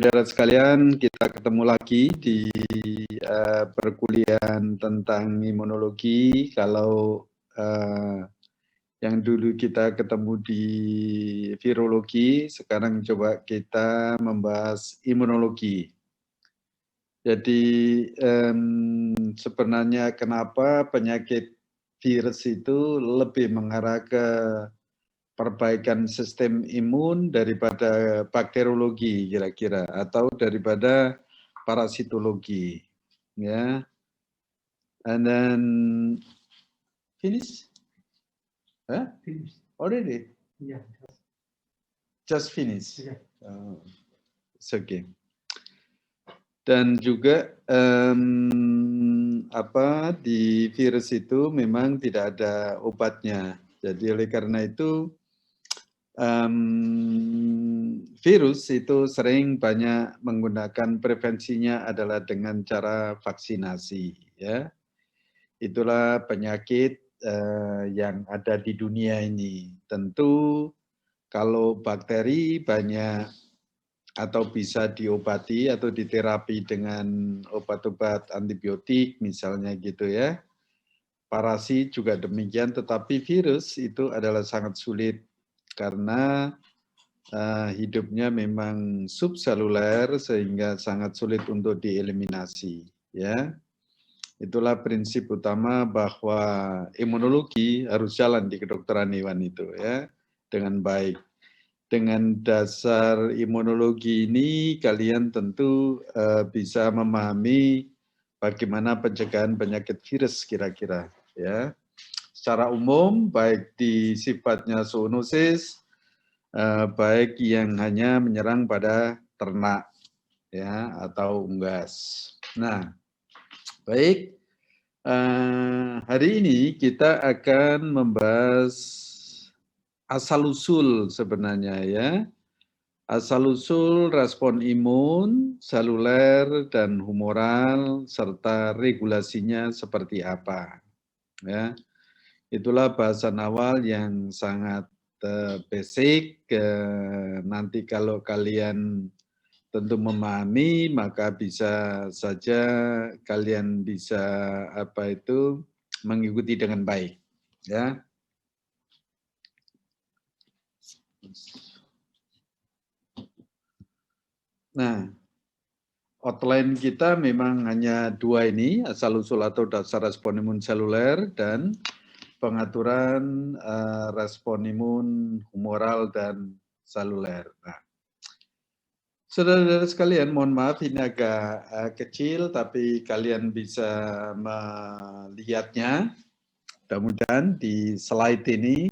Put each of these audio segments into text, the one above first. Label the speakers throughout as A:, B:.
A: Saudara sekalian, kita ketemu lagi di perkuliahan tentang imunologi. Kalau yang dulu kita ketemu di virologi, sekarang coba kita membahas imunologi. Jadi sebenarnya kenapa penyakit virus itu lebih mengarah ke perbaikan sistem imun daripada bakteriologi kira-kira, atau daripada parasitologi, ya. And then finish? Huh?
B: Finish.
A: Already?
B: Yeah.
A: Just finish?
B: Yeah.
A: It's okay. Dan juga di virus itu memang tidak ada obatnya. Jadi oleh karena itu virus itu sering banyak menggunakan prevensinya adalah dengan cara vaksinasi, ya. Itulah penyakit yang ada di dunia ini. Tentu kalau bakteri banyak atau bisa diobati atau diterapi dengan obat-obat antibiotik misalnya gitu ya. Parasit juga demikian, tetapi virus itu adalah sangat sulit karena hidupnya memang subseluler sehingga sangat sulit untuk dieliminasi, ya. Itulah prinsip utama bahwa imunologi harus jalan di kedokteran hewan itu, ya, dengan baik. Dengan dasar imunologi ini kalian tentu bisa memahami bagaimana pencegahan penyakit virus kira-kira, ya. Secara umum baik di sifatnya zoonosis, baik yang hanya menyerang pada ternak, ya, atau unggas. Nah, baik, hari ini kita akan membahas asal-usul sebenarnya, ya, asal-usul respon imun, seluler, dan humoral, serta regulasinya seperti apa, ya. Itulah bahasan awal yang sangat basic. Nanti kalau kalian tentu memahami, maka bisa saja kalian bisa mengikuti dengan baik, ya. Nah, outline kita memang hanya dua ini, asal-usul atau dasar respon imun seluler dan pengaturan respon imun humoral dan seluler. Nah, saudara-saudara sekalian, mohon maaf ini agak kecil, tapi kalian bisa melihatnya. Mudah-mudahan di slide ini,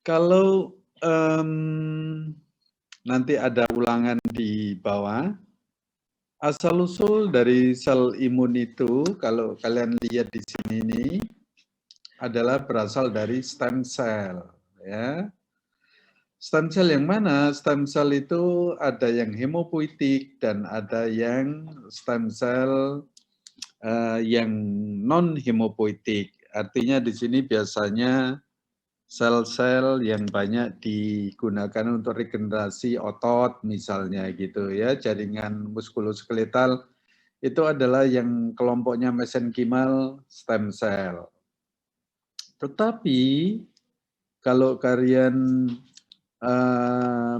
A: kalau nanti ada ulangan di bawah, asal-usul dari sel imun itu, kalau kalian lihat di sini ini, adalah berasal dari stem cell, ya. Stem cell yang mana? Stem cell itu ada yang hemopoietik dan ada yang stem cell yang non hemopoietik. Artinya di sini biasanya sel-sel yang banyak digunakan untuk regenerasi otot misalnya gitu ya, jaringan muskuloskeletal itu adalah yang kelompoknya mesenkimal stem cell. Tetapi kalau kalian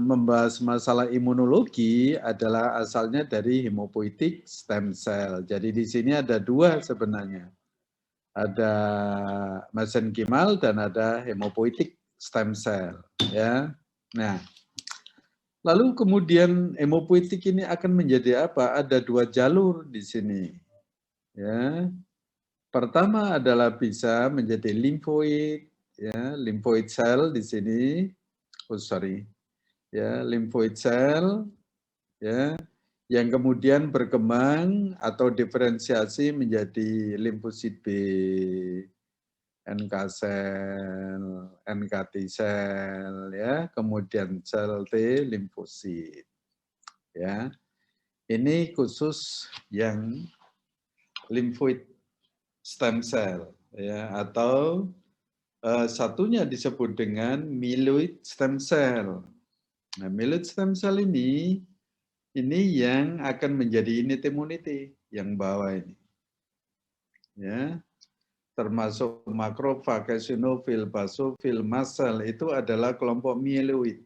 A: membahas masalah imunologi adalah asalnya dari hemopoietic stem cell. Jadi di sini ada dua sebenarnya. Ada mesenkimal dan ada hemopoietic stem cell, ya. Nah, lalu kemudian hemopoietik ini akan menjadi apa? Ada dua jalur di sini, ya. Pertama adalah bisa menjadi limfoid, ya, lymphoid cell di sini. Oh sorry, ya, lymphoid cell, ya, yang kemudian berkembang atau diferensiasi menjadi limfosit B, NK sel, NK T sel, ya, kemudian sel T limfosit, ya. Ini khusus yang lymphoid stem cell, ya, atau satunya disebut dengan myeloid stem cell. Nah, myeloid stem cell ini Ini yang akan menjadi innate immunity yang bawah ini. Ya, termasuk makrofag, eosinofil, basofil, mast cell itu adalah kelompok mieloid.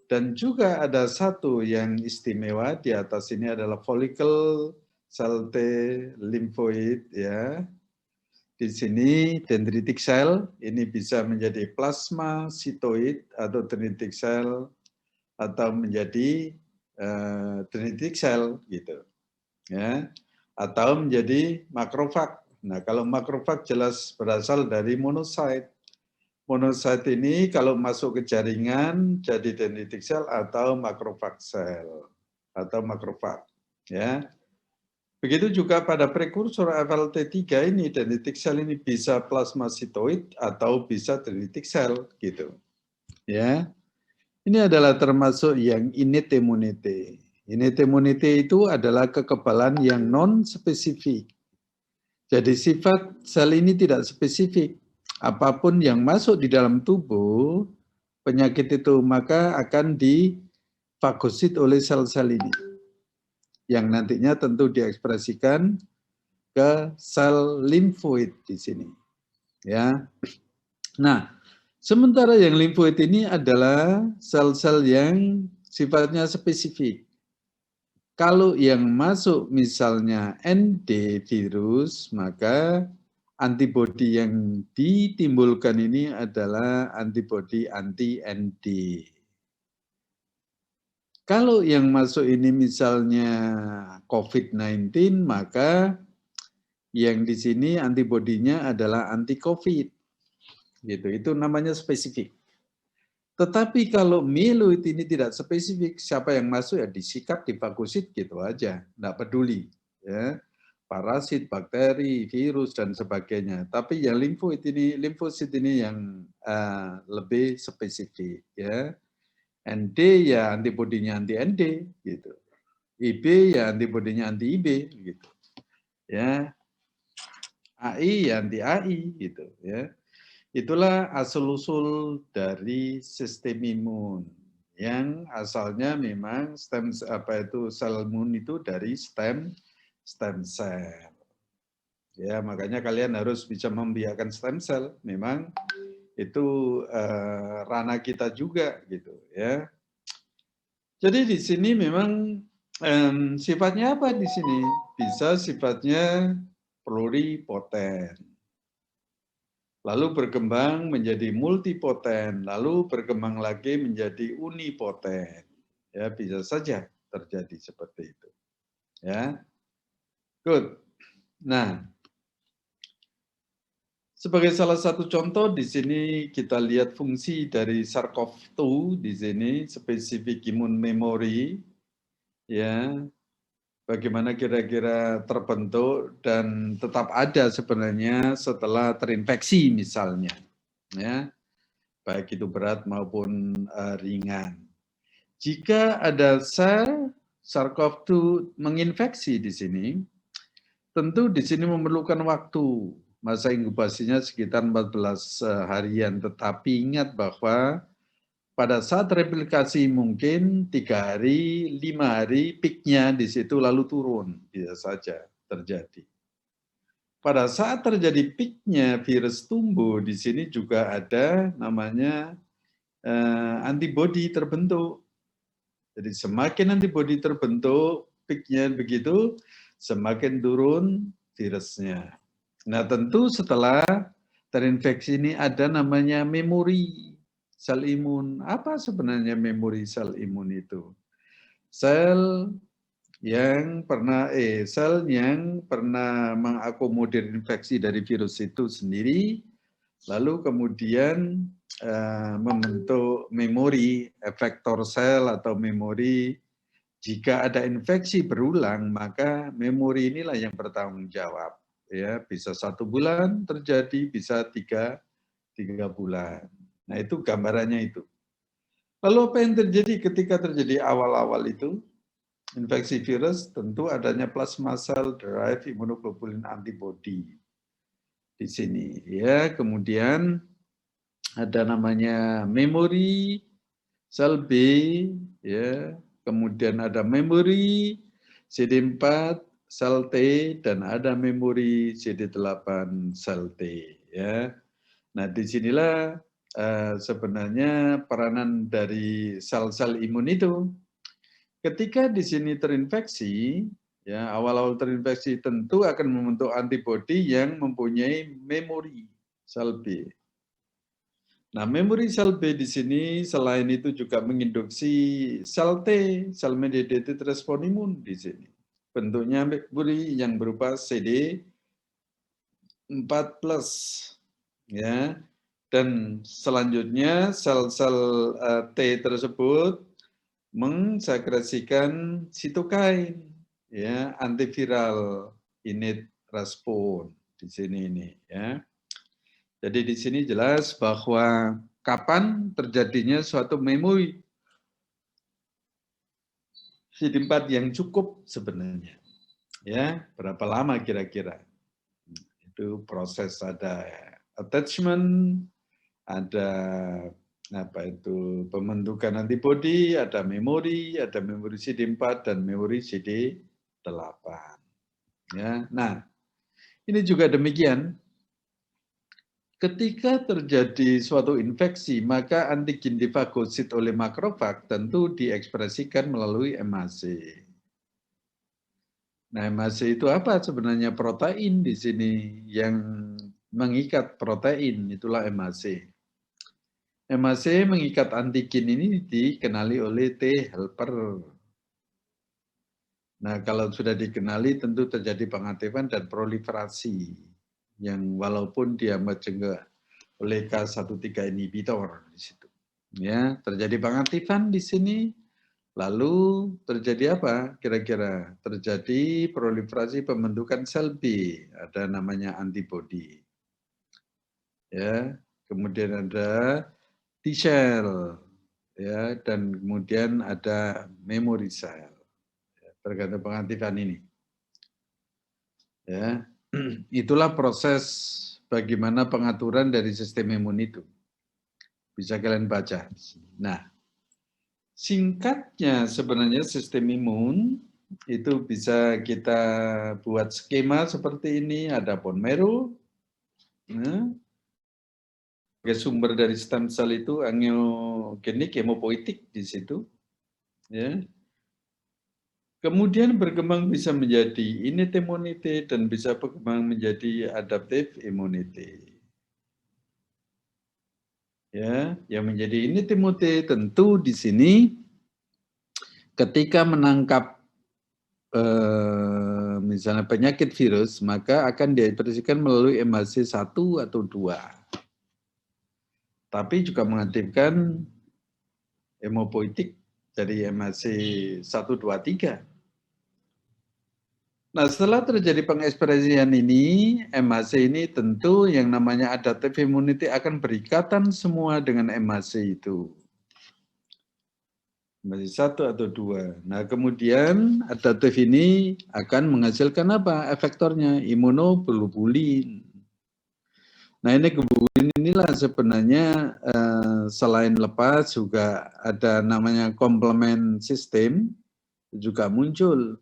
A: Dan juga ada satu yang istimewa di atas ini adalah follicle cell T lymphoid ya. Di sini dendritic cell ini bisa menjadi plasmacytoid atau dendritic cell atau menjadi dendritic cell gitu ya, atau menjadi makrofag. Nah, kalau makrofag jelas berasal dari monocyte. Monocyte ini kalau masuk ke jaringan jadi dendritic cell atau makrofag cell atau makrofag ya. Begitu juga pada prekursor FLT3 ini, dendritic cell ini bisa plasmacytoid atau bisa dendritic cell gitu. Ya. Ini adalah termasuk yang innate immunity. Innate immunity itu adalah kekebalan yang non spesifik. Jadi sifat sel ini tidak spesifik. Apapun yang masuk di dalam tubuh penyakit itu maka akan difagosit oleh sel-sel ini. Yang nantinya tentu diekspresikan ke sel limfoid di sini. Ya. Nah, sementara yang limfoid ini adalah sel-sel yang sifatnya spesifik. Kalau yang masuk misalnya ND virus, maka antibodi yang ditimbulkan ini adalah antibodi anti-ND. Kalau yang masuk ini misalnya COVID-19, maka yang di sini antibodinya adalah anti-COVID. Gitu, itu namanya spesifik. Tetapi kalau mieloid ini tidak spesifik, siapa yang masuk ya disikat, difagosit gitu aja, enggak peduli. Ya. Parasit, bakteri, virus, dan sebagainya. Tapi yang limfosit ini yang lebih spesifik. Ya. ND ya antibodinya anti-ND gitu. IB ya antibodinya anti-IB gitu. Ya. AI ya anti-AI gitu ya. Itulah asal-usul dari sistem imun yang asalnya memang sel imun itu dari stem cell. Ya, makanya kalian harus bisa membiarkan stem cell. Memang itu ranah kita juga gitu ya. Jadi di sini memang sifatnya apa di sini? Bisa sifatnya pluripoten. Lalu berkembang menjadi multipoten, lalu berkembang lagi menjadi unipoten. Ya, bisa saja terjadi seperti itu. Ya. Good. Nah, sebagai salah satu contoh di sini kita lihat fungsi dari SARS-CoV-2 di sini spesifik imun memory ya. Bagaimana kira-kira terbentuk dan tetap ada sebenarnya setelah terinfeksi misalnya. Ya. Baik itu berat maupun ringan. Jika ada sel SARS-CoV-2 menginfeksi di sini, tentu di sini memerlukan waktu. Masa inkubasinya sekitar 14 harian, tetapi ingat bahwa pada saat replikasi mungkin 3 hari, 5 hari, peaknya di situ lalu turun, bisa saja terjadi. Pada saat terjadi peaknya virus tumbuh, di sini juga ada namanya antibodi terbentuk. Jadi semakin antibodi terbentuk, peaknya begitu, semakin turun virusnya. Nah tentu setelah terinfeksi ini ada namanya memori sel imun. Apa sebenarnya memori sel imun itu? Sel yang pernah mengakomodir infeksi dari virus itu sendiri, lalu kemudian membentuk memori efektor sel atau memori. Jika ada infeksi berulang, maka memori inilah yang bertanggung jawab. Ya, bisa 1 bulan terjadi, bisa 3 bulan. Nah itu gambarannya itu. Lalu apa yang terjadi ketika terjadi awal-awal itu? Infeksi virus tentu adanya plasma cell derived immunoglobulin antibody di sini. Ya, kemudian ada namanya memori sel B, ya, kemudian ada memori CD4 sel T, dan ada memori CD8 sel T. Ya. Nah, disinilah sebenarnya peranan dari sel-sel imun itu. Ketika di sini terinfeksi, ya awal-awal terinfeksi tentu akan membentuk antibodi yang mempunyai memori sel B. Nah, memori sel B di sini selain itu juga menginduksi sel T, sel mediated respon imun di sini. Bentuknya memori yang berupa CD4+, ya. Dan selanjutnya sel-sel T tersebut mengsekresikan sitokain, ya, antiviral innate response di sini ini, ya. Jadi di sini jelas bahwa kapan terjadinya suatu memori CD4 yang cukup sebenarnya, ya, berapa lama kira-kira? Itu proses ada attachment, ada apa itu pembentukan antibodi, ada memori CD4 dan memori CD8. Ya, nah ini juga demikian. Ketika terjadi suatu infeksi, maka antigen difagosit oleh makrofag tentu diekspresikan melalui MHC. Nah, MHC itu apa? Sebenarnya protein di sini yang mengikat protein, itulah MHC. MHC mengikat antigen ini dikenali oleh T helper. Nah, kalau sudah dikenali tentu terjadi pengaktifan dan proliferasi yang walaupun dia mencegah oleh K13 inhibitor di situ. Ya, terjadi pengaktifan di sini. Lalu terjadi apa? Kira-kira terjadi proliferasi pembentukan sel B, ada namanya antibodi. Ya, kemudian ada T-cell, ya, dan kemudian ada memory cell, ya, tergantung pengaktifan ini. Ya, itulah proses bagaimana pengaturan dari sistem imun itu. Bisa kalian baca. Nah, singkatnya sebenarnya sistem imun itu bisa kita buat skema seperti ini, ada bone marrow, ya. Sebagai sumber dari stem cell itu angiogenik hemopoietik di situ, ya. Kemudian berkembang bisa menjadi innate immunity dan bisa berkembang menjadi adaptive immunity. Ya, yang menjadi innate immunity tentu di sini ketika menangkap misalnya penyakit virus, maka akan diekspresikan melalui MHC 1 atau 2. Tapi juga mengaktifkan hemopoietik dari MHC 1, 2, 3. Nah, setelah terjadi pengekspresian ini, MHC ini tentu yang namanya adaptive immunity akan berikatan semua dengan MHC itu. MHC 1 atau 2. Nah, kemudian adaptive ini akan menghasilkan apa? Efektornya imunoglobulin. Nah, ini globulin inilah sebenarnya selain lepas juga ada namanya komplement sistem juga muncul.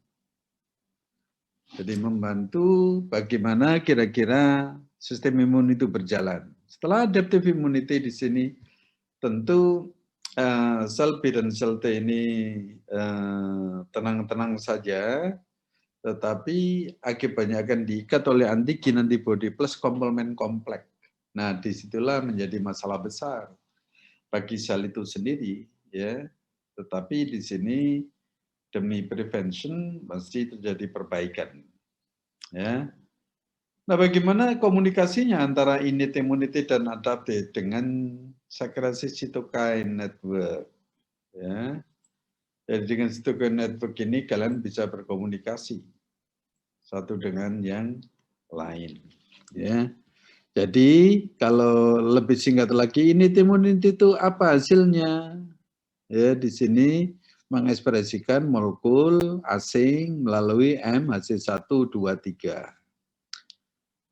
A: Jadi membantu bagaimana kira-kira sistem imun itu berjalan. Setelah adaptive immunity di sini, tentu sel B dan sel T ini tenang-tenang saja, tetapi akibatnya akan diikat oleh antigen antibody plus komplement kompleks. Nah, disitulah menjadi masalah besar bagi sel itu sendiri, ya. Tetapi di sini demi prevention pasti terjadi perbaikan, ya. Nah, bagaimana komunikasinya antara innate immunity dan adaptive dengan sekresi cytokine network, ya. Jadi dengan cytokine network ini kalian bisa berkomunikasi satu dengan yang lain, ya. Jadi kalau lebih singkat lagi, innate immunity itu apa hasilnya? Ya, di sini mengekspresikan molekul asing melalui MHC1, 2, 3.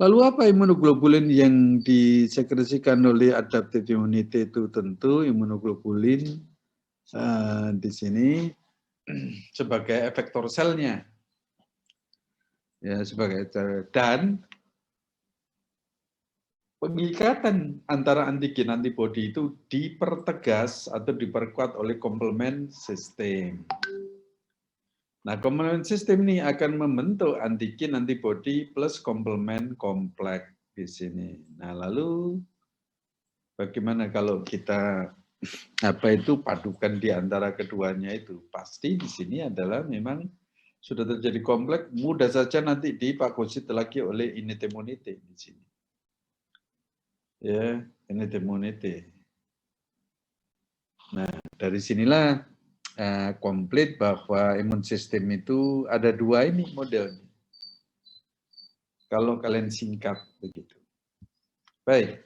A: Lalu apa imunoglobulin yang disekresikan oleh adaptive immunity itu? Tentu imunoglobulin di sini sebagai efektor selnya. Ya, dan pengikatan antara antigen antibodi itu dipertegas atau diperkuat oleh komplement sistem. Nah, komplement sistem ini akan membentuk antigen antibodi plus komplement kompleks di sini. Nah, lalu bagaimana kalau kita padukan di antara keduanya itu? Pasti di sini adalah memang sudah terjadi kompleks, mudah saja nanti dipagosit lagi oleh inite-munite di sini. Ya, inite-munite. Nah, dari sinilah komplit bahwa imun sistem itu ada dua ini modelnya. Kalau kalian singkat begitu. Baik.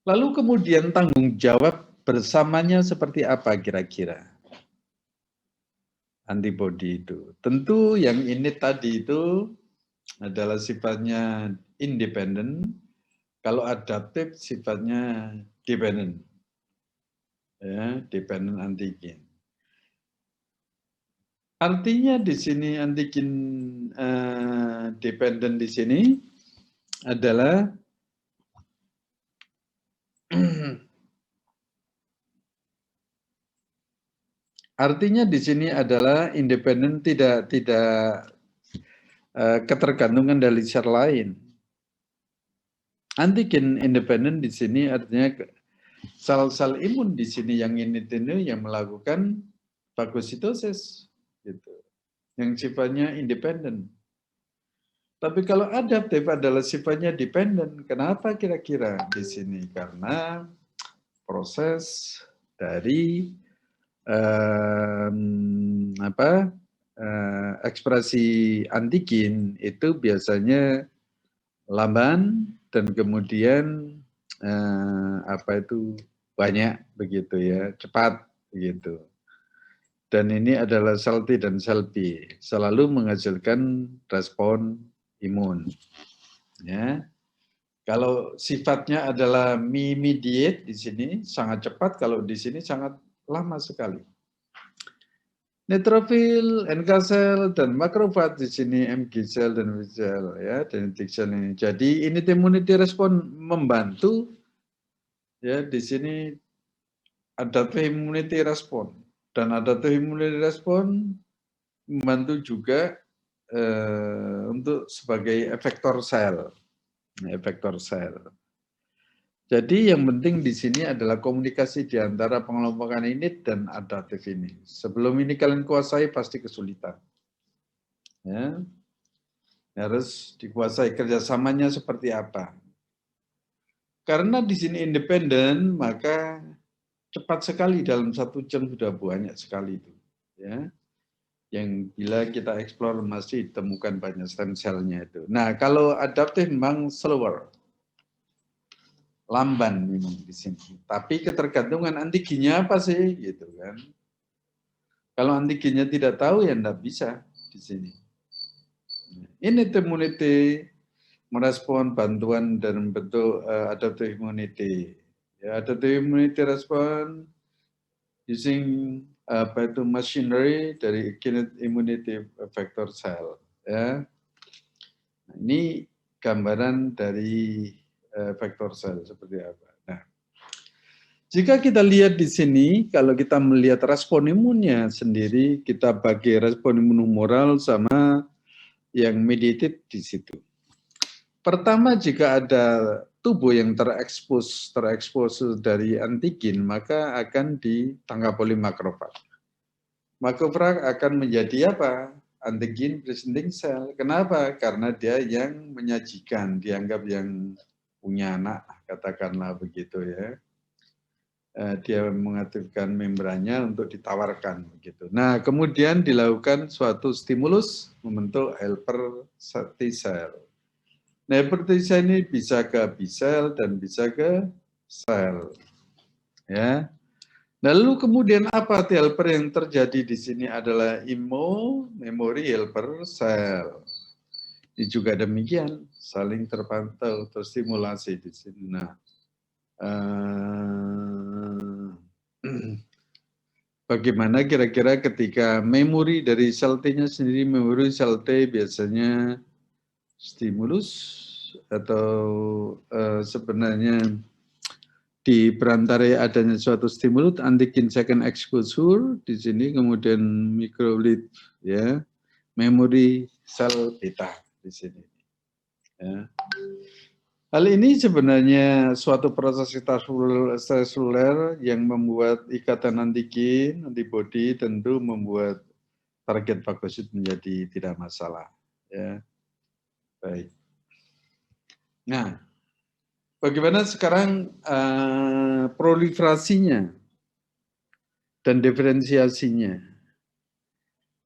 A: Lalu kemudian tanggung jawab bersamanya seperti apa kira-kira? Antibodi itu. Tentu yang ini tadi itu adalah sifatnya independen, kalau adaptif sifatnya dependent. Ya, dependent antigen. Artinya di sini antigen dependent di sini adalah artinya di sini adalah independen, tidak ketergantungan dari zat lain. Antigen independen di sini artinya sel-sel imun di sini yang ini yang melakukan fagositosis gitu. Yang sifatnya independen. Tapi kalau adaptif adalah sifatnya dependen. Kenapa kira-kira di sini? Karena proses dari ekspresi antigen itu biasanya lamban dan kemudian banyak begitu ya, cepat begitu. Dan ini adalah sel T dan sel B, selalu menghasilkan respon imun. Ya. Kalau sifatnya adalah mediate di sini sangat cepat, kalau di sini sangat lama sekali. Neutrofil, NK cell dan makrofag di sini MG cell dan B cell ya, dendritic cell ini. Jadi ini immunity respon membantu ya di sini adaptive immunity respon dan adaptive immunity respon membantu juga untuk sebagai efektor sel. Efektor sel. Jadi yang penting di sini adalah komunikasi di antara pengelompokan ini dan adaptif ini. Sebelum ini kalian kuasai pasti kesulitan. Ya. Harus dikuasai kerjasamanya seperti apa. Karena di sini independen, maka cepat sekali dalam 1 jam sudah banyak sekali itu. Ya. Yang bila kita eksplor masih ditemukan banyak stem cell-nya itu. Nah, kalau adaptif memang slower. Lamban memang di sini. Tapi ketergantungan antigennya apa sih gitu kan. Kalau antigennya tidak tahu ya enggak bisa di sini. Ini immunity merespon bantuan dan bentuk adaptive immunity. Ya, adaptive immunity respon using machinery dari innate immunity effector cell. Ya. Nah, ini gambaran dari vektor sel seperti apa. Nah, jika kita lihat di sini, kalau kita melihat respon imunnya sendiri, kita bagi respon imun humoral sama yang mediated di situ. Pertama, jika ada tubuh yang terekspos dari antigen, maka akan ditangkap oleh makrofag. Makrofag akan menjadi apa? Antigen presenting cell. Kenapa? Karena dia yang menyajikan, dianggap yang punya anak, katakanlah begitu ya. Dia mengaktifkan membrannya untuk ditawarkan begitu. Nah, kemudian dilakukan suatu stimulus membentuk helper T cell. Nah, helper T cell ini bisa ke B cell dan bisa ke sel. Ya. Lalu kemudian apa helper yang terjadi di sini adalah memory helper cell. Ini juga demikian, saling terpantau, terstimulasi di sini. Nah, bagaimana kira-kira ketika memori dari sel T-nya sendiri, memori sel T biasanya stimulus atau sebenarnya di perantara adanya suatu stimulus antigen second exposure di sini, kemudian microlith ya, memori sel beta di sini. Ya. Hal ini sebenarnya suatu proses seluler yang membuat ikatan antigen, antibodi tentu membuat target fagosit menjadi tidak masalah. Ya. Baik. Nah, bagaimana sekarang proliferasinya dan diferensiasinya?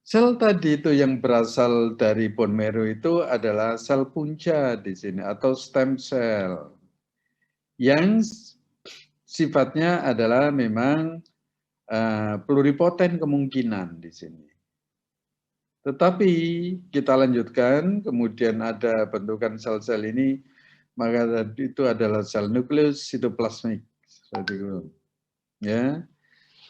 A: Sel tadi itu yang berasal dari bone marrow itu adalah sel punca di sini atau stem cell yang sifatnya adalah memang pluripoten kemungkinan di sini. Tetapi kita lanjutkan, kemudian ada bentukan sel-sel ini, maka itu adalah sel nukleus sitoplasmik. Ya.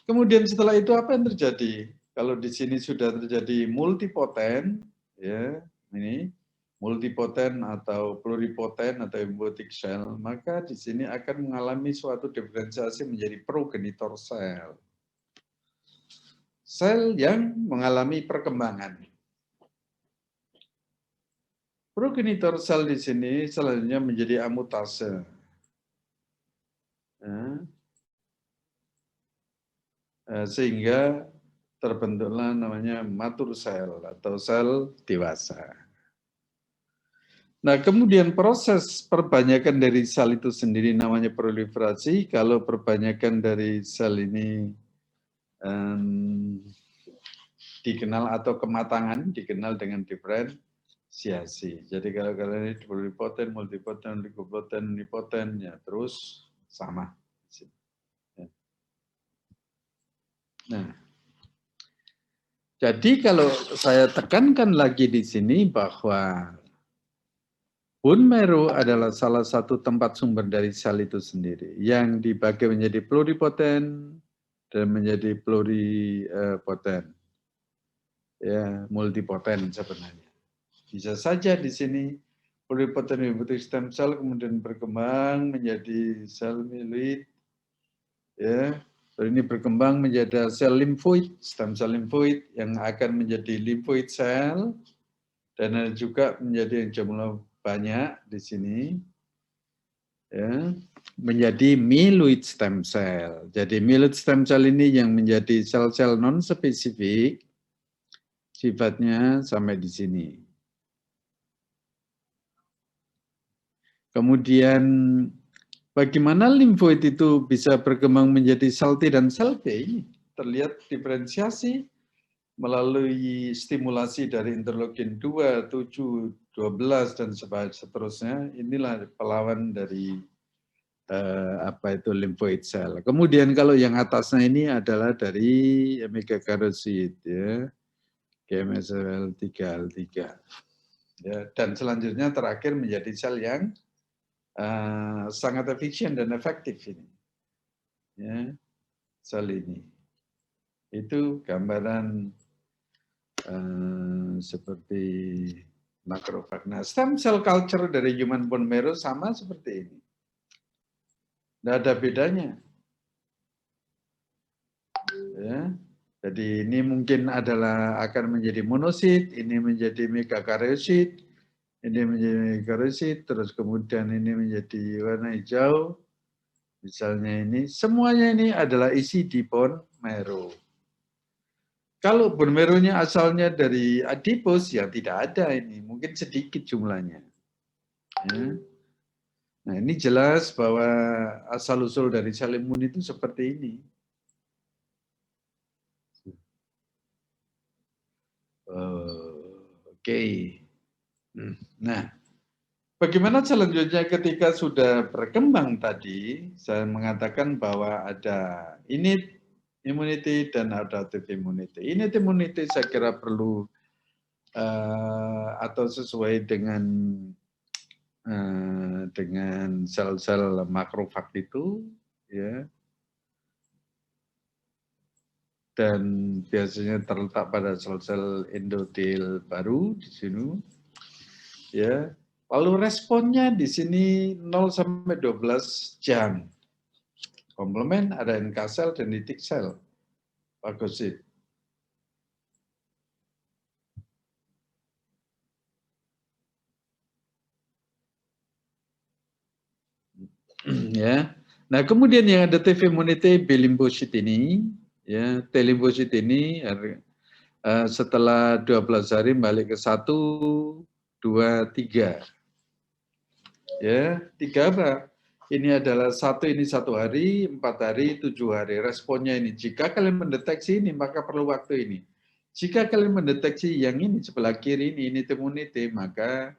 A: Kemudian setelah itu apa yang terjadi? Kalau di sini sudah terjadi multipoten, ya, ini multipoten atau pluripoten atau embryotic cell, maka di sini akan mengalami suatu diferensiasi menjadi progenitor sel. Sel yang mengalami perkembangan. Progenitor sel di sini selanjutnya menjadi amutase. Ya. Sehingga terbentuklah namanya matur sel atau sel dewasa. Nah, kemudian proses perbanyakan dari sel itu sendiri namanya proliferasi. Kalau perbanyakan dari sel ini dikenal atau kematangan dikenal dengan diferensiasi. Jadi kalau kalian ini pluripoten, multipoten, leukopoten, unipoten, ya terus sama. Nah, jadi kalau saya tekankan lagi di sini bahwa bone marrow adalah salah satu tempat sumber dari sel itu sendiri yang dibagi menjadi pluripoten dan menjadi pluripoten, ya multipoten sebenarnya. Bisa saja di sini pluripoten membentuk stem cell kemudian berkembang menjadi sel mieloid, ya. Ini berkembang menjadi sel limfoid, stem cell limfoid yang akan menjadi limfoid cell dan juga menjadi yang jumlah banyak di sini, ya, menjadi myeloid stem cell. Jadi myeloid stem cell ini yang menjadi sel-sel non spesifik, sifatnya sampai di sini. Kemudian bagaimana limfoid itu bisa berkembang menjadi sel T dan sel B? Terlihat diferensiasi melalui stimulasi dari interleukin 2, 7, 12 dan seterusnya. Inilah pelawan dari apa itu limfoid cell. Kemudian kalau yang atasnya ini adalah dari megakaryosit, ya, GMSL 3L3. Ya, dan selanjutnya terakhir menjadi sel yang sangat efisien dan efektif ini, ya, sel ini. Itu gambaran seperti makrofag. Nah, stem cell culture dari human bone marrow sama seperti ini. Tidak ada bedanya. Ya. Jadi ini mungkin adalah akan menjadi monosit, ini menjadi megakaryosit, ini menjadi megakaryosit, terus kemudian ini menjadi warna hijau. Misalnya ini, semuanya ini adalah isi di bone marrow. Kalau bone marrow-nya asalnya dari adipos, ya tidak ada ini, mungkin sedikit jumlahnya. Ya. Nah ini jelas bahwa asal-usul dari sel imun itu seperti ini. Oke. Nah, bagaimana selanjutnya ketika sudah berkembang tadi, saya mengatakan bahwa ada innate immunity dan adaptive immunity. Innate immunity saya kira perlu atau sesuai dengan sel-sel makrofag itu, ya. dan biasanya terletak pada sel-sel endotel baru di sini. Ya. Lalu responnya di sini 0 sampai 12 jam. Komplement ada NK sel dan lytic sel. Fagosit. Ya. Nah, kemudian yang ada T immunity B limfosit ini, ya, T limfosit ini setelah 12 hari balik ke 1, 2, 3. Ya, 3 apa? Ini adalah 1 ini 1 hari, 4 hari, 7 hari. Responnya ini. Jika kalian mendeteksi ini, maka perlu waktu ini. Jika kalian mendeteksi yang ini sebelah kiri ini immunity, maka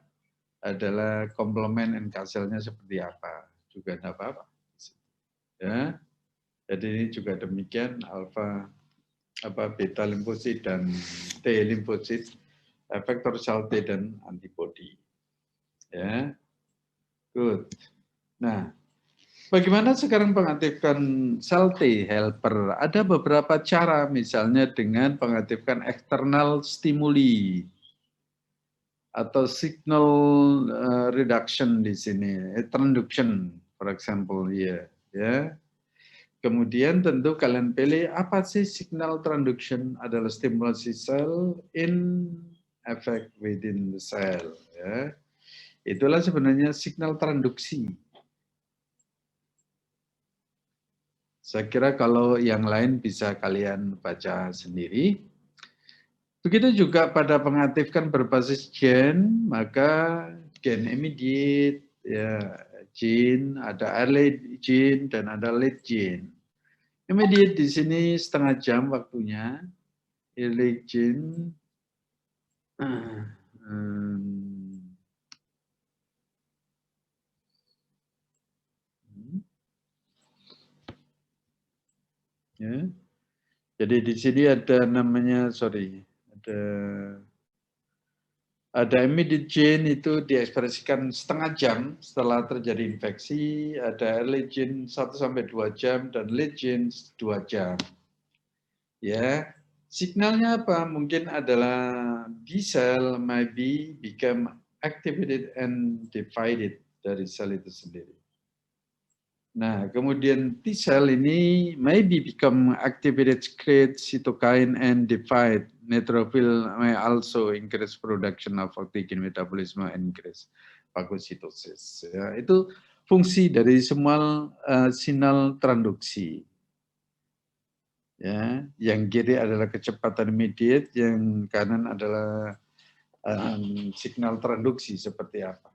A: adalah komplement NK selnya seperti apa. Juga tidak apa-apa. Ya. Jadi ini juga demikian alfa beta limfosit dan T limfosit, efektor sel T dan antibodi. Ya. Good. Nah, bagaimana sekarang mengaktifkan sel T helper? Ada beberapa cara, misalnya dengan mengaktifkan external stimuli atau signal reduction di sini, transduction, for example, ya. Kemudian tentu kalian pilih apa sih signal transduction, adalah stimulasi sel in effect within the cell. Ya. Itulah sebenarnya signal transduksi. Saya kira kalau yang lain bisa kalian baca sendiri. Begitu juga pada mengaktifkan berbasis gen, maka gen immediate, ya, gene, ada early gene dan ada late gene. Immediate di sini setengah jam waktunya, early gene ya. Jadi di sini ada namanya, ada immediate gene itu diekspresikan setengah jam setelah terjadi infeksi, ada early gene 1 sampai 2 jam dan late gene 2 jam. Ya, signalnya apa? Mungkin adalah B cell maybe become activated and divided dari sel itu sendiri. Nah, kemudian T cell ini maybe become activated, secrete cytokine and divide. Neutrophil may also increase production of oxygen metabolism and increase phagocytosis. Ya, itu fungsi dari semua sinyal transduksi. Ya, yang kiri adalah kecepatan immediate, yang kanan adalah signal transduksi seperti apa.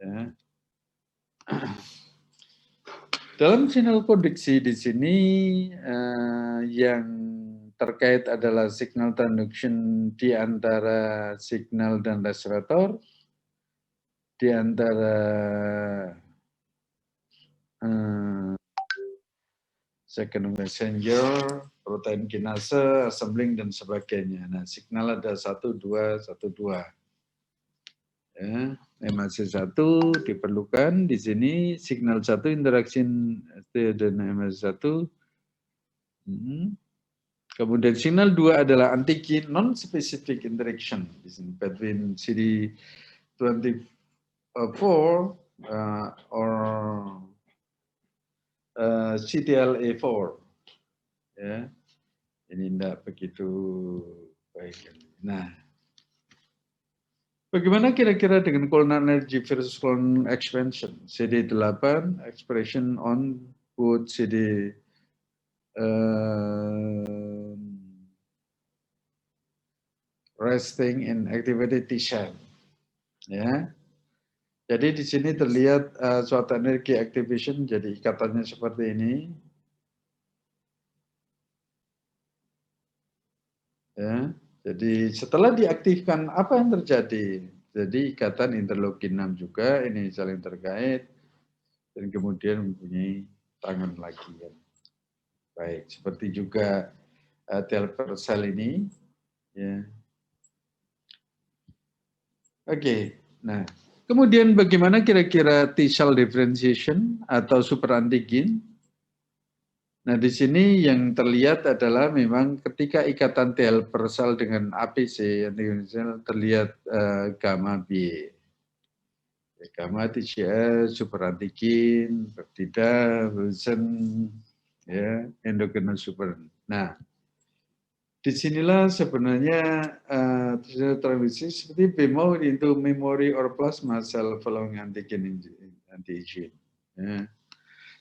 A: Ya. Dalam sinyal konduksi di sini yang terkait adalah signal transduction di antara signal dan reseptor, di antara second messenger, protein kinase, assembling dan sebagainya. Nah, signal ada 1, 2, 1, 2. Ya, MHC1 diperlukan di sini, signal 1 interaksi ST dan MHC1. Kemudian signal 2 adalah antigen non-specific interaction between CD24 or CTLA4. Ya, ini tidak begitu baik. Nah, bagaimana kira-kira dengan colon energy versus colon expansion? CD8 expression on both CD resting in activated T cell. Ya. Jadi di sini terlihat suatu energi activation, jadi ikatannya seperti ini. Ya. Jadi setelah diaktifkan apa yang terjadi? Jadi ikatan interleukin 6 juga ini saling terkait dan kemudian mempunyai tangan lagi. Ya. Baik, seperti juga helper sel ini. Ya. Oke, nah kemudian bagaimana kira-kira T cell differentiation atau super antigen? Nah, di sini yang terlihat adalah memang ketika ikatan T helper sel dengan APC, yang terlihat gamma B. Gamma TCS, superantigen, peptida, Wilson, ya, endogenous super. Nah, disinilah sebenarnya transmisi seperti BEMO into memory or plasma cell following antigen. Ya.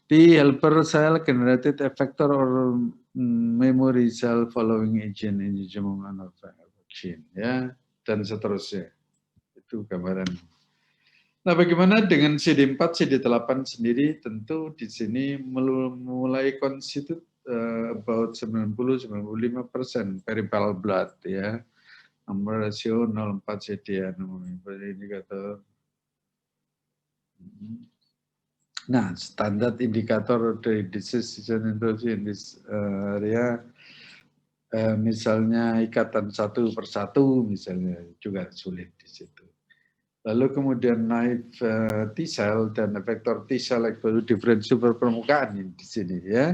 A: T helper cell generated effector or memory cell following agent engagement of vaccine, ya, dan seterusnya. Itu gambaran. Nah, bagaimana dengan CD4, CD8 sendiri? Tentu di sini mulai constitute about 90-95% peripheral blood, ya. Nomor rasio 0,4 CD, indikator. Nah, standar indikator dari disease in this area, misalnya ikatan satu per satu, misalnya juga sulit di situ. Lalu kemudian naive T cell dan efektor T cell itu diferensial permukaan di sini, ya.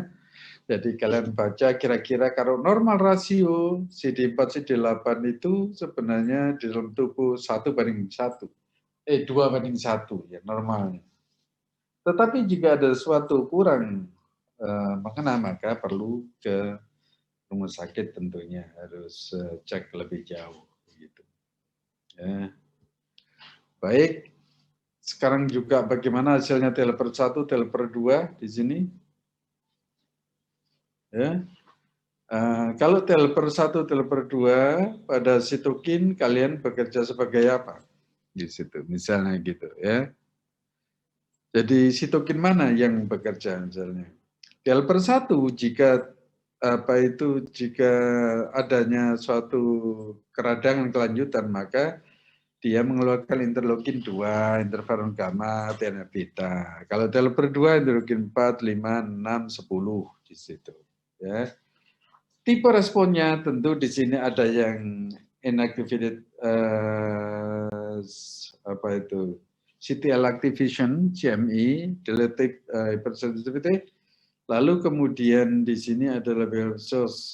A: Jadi kalian baca kira-kira kalau normal rasio CD4 CD8 itu sebenarnya di dalam tubuh 1:1. 2:1 ya normalnya. Tetapi jika ada suatu kurang mengena, maka perlu ke rumah sakit, tentunya harus cek lebih jauh. Gitu. Ya. Baik, sekarang juga bagaimana hasilnya T helper 1, T helper 2 di sini. Ya. Kalau T helper 1, T helper 2 pada sitokin kalian bekerja sebagai apa? Di situ, misalnya gitu, ya. Jadi sitokin mana yang bekerja misalnya? T helper 1 jika adanya suatu keradangan kelanjutan, maka dia mengeluarkan interleukin 2, interferon gamma, TNF beta. Kalau T helper 2 interleukin 4, 5, 6, 10 di situ, ya. Tipe responnya tentu di sini ada yang inactivated CTL activation, CME, dilated hypersensitivity. Lalu kemudian di sini ada level source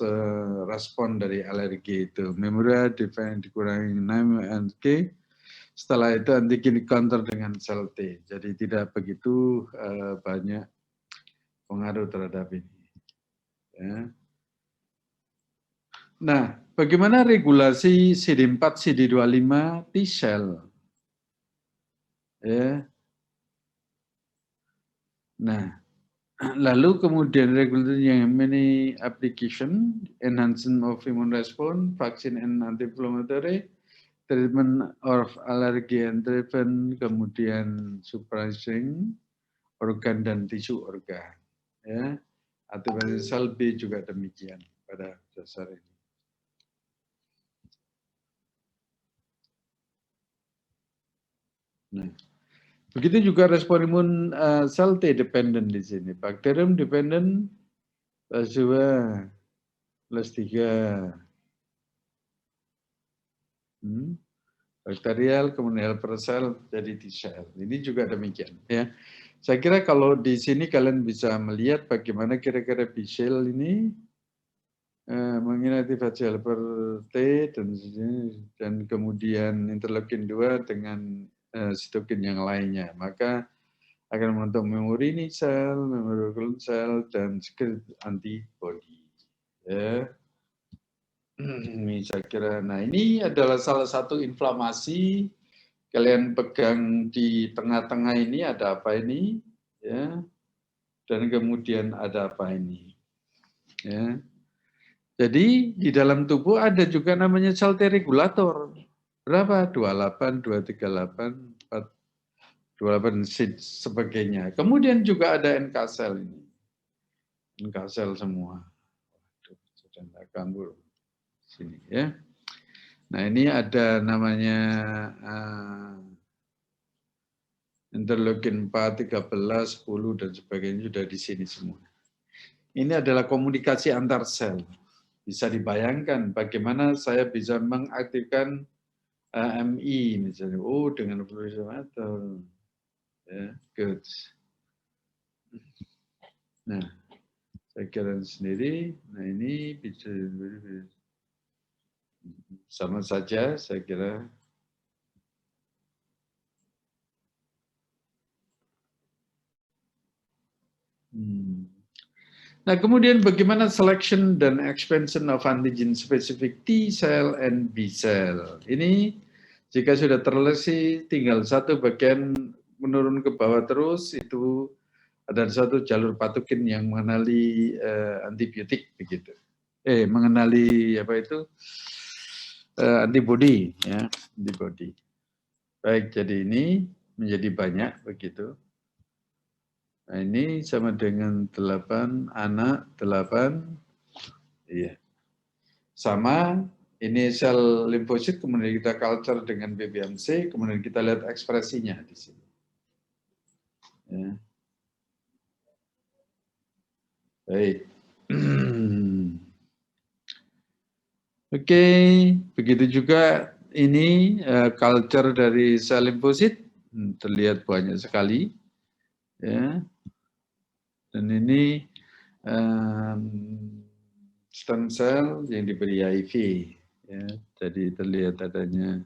A: respon dari alergi itu. Memoria dikurangi NAMK. Setelah itu antigen counter dengan sel T. Jadi tidak begitu banyak pengaruh terhadap ini. Ya. Nah, bagaimana regulasi CD4, CD25 T cell? Ya. Nah, lalu kemudian regulasi yang many application, enhancement of immune response, vaccine and anti-inflammatory, treatment of allergy and driven, kemudian suppressing organ dan tisu organ. Ya. Atau sel B juga demikian pada dasar ini. Nah, begitu juga respon imun sel T dependent di sini. Bakterium dependent +2, +3. Bakterial, kemudian helper cell jadi T cell. Ini juga demikian, ya. Saya kira kalau di sini kalian bisa melihat bagaimana kira-kira B cell ini mengaktifasi helper T dan kemudian interleukin 2 dengan sitokin yang lainnya. Maka akan membentuk memori ini sel, memori sel, dan secret antibody. Ya. Ini saya kira, nah ini adalah salah satu inflamasi. Kalian pegang di tengah-tengah ini ada apa ini, ya, dan kemudian ada apa ini, ya. Jadi di dalam tubuh ada juga namanya sel T regulator. Berapa? 28, 238, 4, 28 sebagainya. Kemudian juga ada NK sel ini. NK sel semua. Sudah tidak kambuh sini, ya. Nah, ini ada namanya interleukin 4, 13, 10 dan sebagainya sudah di sini semua. Ini adalah komunikasi antar sel. Bisa dibayangkan bagaimana saya bisa mengaktifkan AMI misalnya, dengan fluorescence, ya, good. Nah, Pikiran sendiri. Nah ini bisa sama saja saya kira. Nah, kemudian bagaimana selection dan expansion of antigen specific T cell and B cell. Ini jika sudah terlesi tinggal satu bagian menurun ke bawah terus, itu ada satu jalur patogen yang mengenali antibiotik begitu. Mengenali apa itu antibody ya, antibody. Baik, jadi ini menjadi banyak begitu. Nah, ini sama dengan 8 anak 8. Iya. Sama ini sel limfosit, kemudian kita culture dengan BBMC, kemudian kita lihat ekspresinya di sini. Ya. Baik. Oke, begitu juga ini culture dari sel limfosit, terlihat banyak sekali. Ya. Dan ini stem cell yang diberi HIV, ya, jadi terlihat adanya.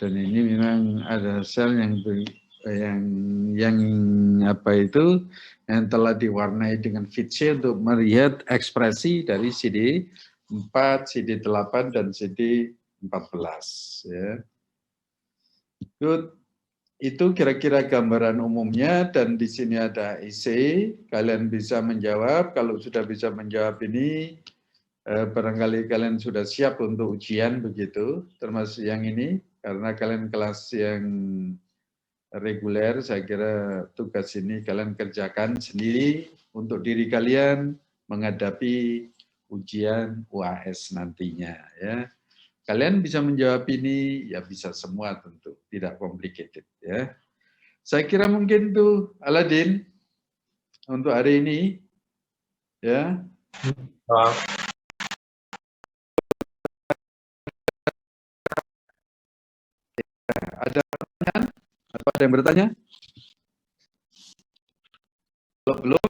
A: Dan ini memang ada sel yang apa itu yang telah diwarnai dengan VITC untuk melihat ekspresi dari CD4, CD8 dan CD14. Ya. Good. Itu kira-kira gambaran umumnya, dan di sini ada IC. Kalian bisa menjawab. Kalau sudah bisa menjawab ini, barangkali kalian sudah siap untuk ujian begitu, termasuk yang ini, karena kalian kelas yang reguler. Saya kira tugas ini kalian kerjakan sendiri untuk diri kalian menghadapi ujian UAS nantinya. Ya. Kalian bisa menjawab ini, ya bisa semua tentu, tidak complicated ya. Saya kira mungkin tuh Aladin untuk hari ini, ya. Ada pertanyaan? Atau ada yang bertanya? Kalau belum,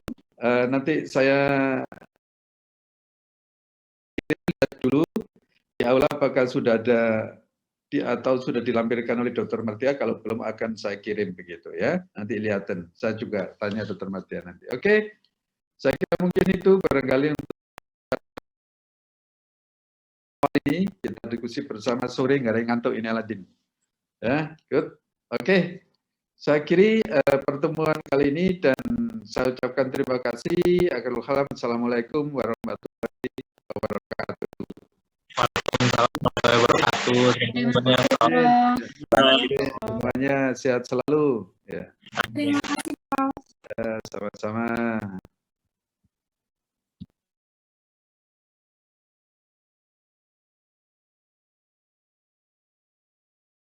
A: nanti saya lihat dulu di aula apakah sudah ada atau sudah dilampirkan oleh Dr. Martia. Kalau belum akan saya kirim begitu ya. Nanti lihatin. Saya juga tanya Dr. Martia nanti. Oke. Saya kira mungkin itu barangkali untuk ini kita diskusi bersama sore, nggak ada yang ngantuk ini Aladin. Ya, good. Oke. Saya kiri pertemuan kali ini dan saya ucapkan terima kasih. Assalamualaikum warahmatullahi wabarakatuh. Semuanya sehat selalu. Ya.
B: Terima kasih, Prof.
A: Sama-sama.